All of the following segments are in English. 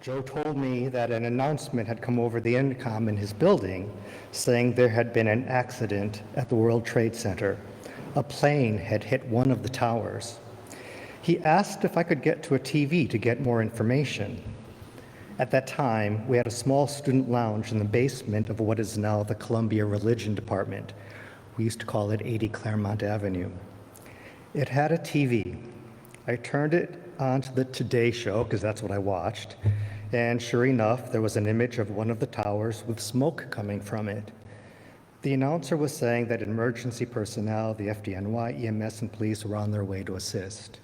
Joe told me that an announcement had come over the intercom in his building saying there had been an accident at the World Trade Center. A plane had hit one of the towers. He asked if I could get to a TV to get more information. At that time, we had a small student lounge in the basement of what is now the Columbia Religion Department. We used to call it 80 Claremont Avenue. It had a TV. I turned it on to the Today Show, because that's what I watched, and sure enough, there was an image of one of the towers with smoke coming from it. The announcer was saying that emergency personnel, the FDNY, EMS, and police were on their way to assist.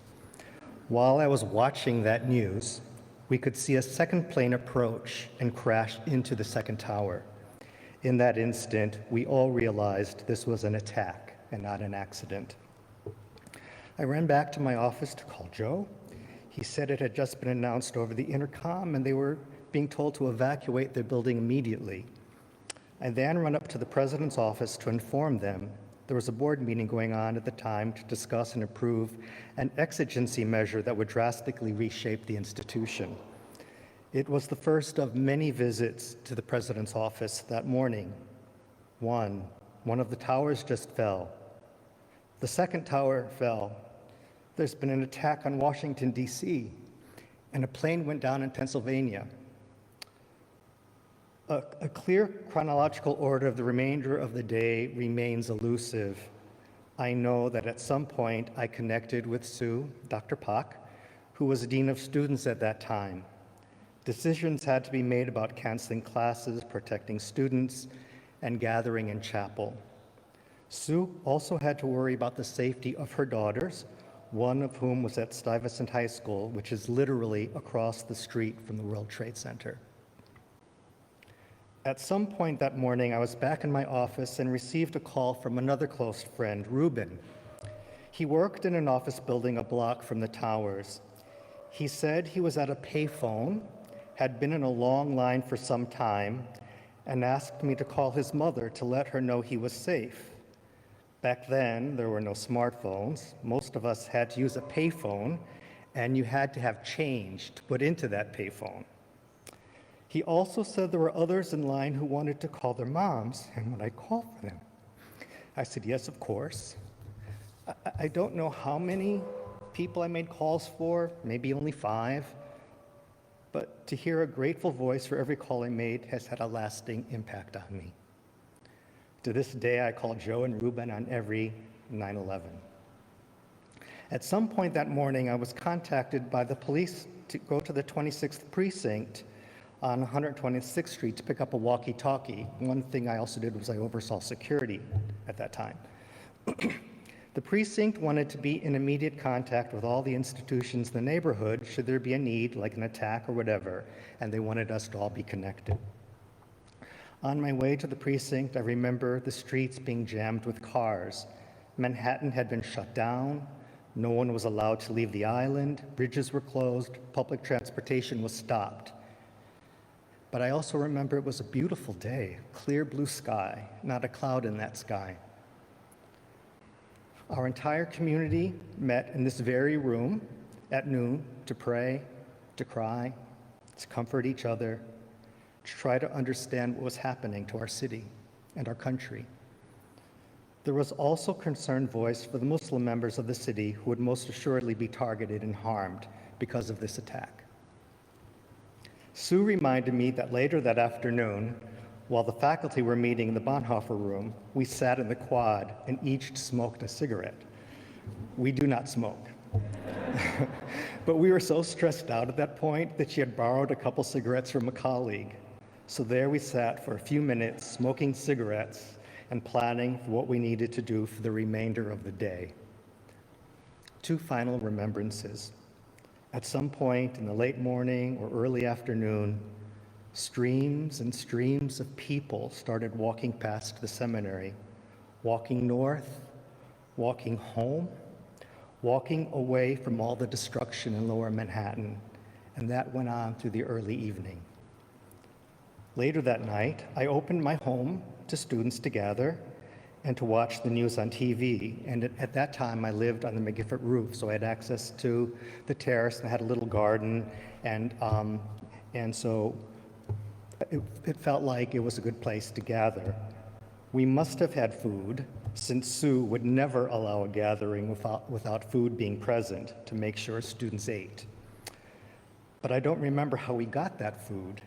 While I was watching that news, we could see a second plane approach and crash into the second tower. In that instant, we all realized this was an attack and not an accident. I ran back to my office to call Joe. He said it had just been announced over the intercom and they were being told to evacuate their building immediately. I then ran up to the president's office to inform them there was a board meeting going on at the time to discuss and approve an exigency measure that would drastically reshape the institution. It was the first of many visits to the president's office that morning. One of the towers just fell. The second tower fell. There's been an attack on Washington, D.C., and a plane went down in Pennsylvania. A clear chronological order of the remainder of the day remains elusive. I know that at some point I connected with Sue, Dr. Pak, who was dean of students at that time. Decisions had to be made about canceling classes, protecting students, and gathering in chapel. Sue also had to worry about the safety of her daughters, one of whom was at Stuyvesant High School, which is literally across the street from the World Trade Center. At some point that morning, I was back in my office and received a call from another close friend, Ruben. He worked in an office building a block from the towers. He said he was at a payphone, had been in a long line for some time, and asked me to call his mother to let her know he was safe. Back then, there were no smartphones. Most of us had to use a payphone, and you had to have change to put into that payphone. He also said there were others in line who wanted to call their moms, and would I call for them? I said, yes, of course. I don't know how many people I made calls for, maybe only 5, but to hear a grateful voice for every call I made has had a lasting impact on me. To this day, I call Joe and Ruben on every 9/11. At some point that morning, I was contacted by the police to go to the 26th precinct on 126th Street to pick up a walkie-talkie. One thing I also did was I oversaw security at that time. The precinct wanted to be in immediate contact with all the institutions in the neighborhood should there be a need, like an attack or whatever, and they wanted us to all be connected. On my way to the precinct, I remember the streets being jammed with cars. Manhattan had been shut down. No one was allowed to leave the island. Bridges were closed. Public transportation was stopped. But I also remember it was a beautiful day, clear blue sky, not a cloud in that sky. Our entire community met in this very room at noon to pray, to cry, to comfort each other, to try to understand what was happening to our city and our country. There was also concerned voice for the Muslim members of the city who would most assuredly be targeted and harmed because of this attack. Sue reminded me that later that afternoon, while the faculty were meeting in the Bonhoeffer room, we sat in the quad and each smoked a cigarette. We do not smoke. But we were so stressed out at that point that she had borrowed a couple cigarettes from a colleague. So there we sat for a few minutes, smoking cigarettes and planning for what we needed to do for the remainder of the day. 2 final remembrances. At some point in the late morning or early afternoon, streams and streams of people started walking past the seminary, walking north, walking home, walking away from all the destruction in Lower Manhattan, and that went on through the early evening. Later that night, I opened my home to students to gather and to watch the news on TV. And at that time, I lived on the McGiffert roof, so I had access to the terrace and I had a little garden. And And so it felt like it was a good place to gather. We must have had food, since Sue would never allow a gathering without food being present to make sure students ate. But I don't remember how we got that food.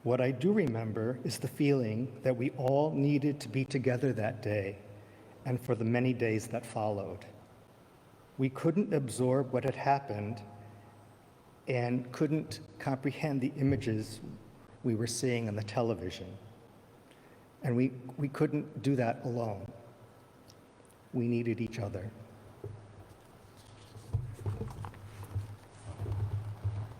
What I do remember is the feeling that we all needed to be together that day and for the many days that followed. We couldn't absorb what had happened and couldn't comprehend the images we were seeing on the television. And we couldn't do that alone. We needed each other.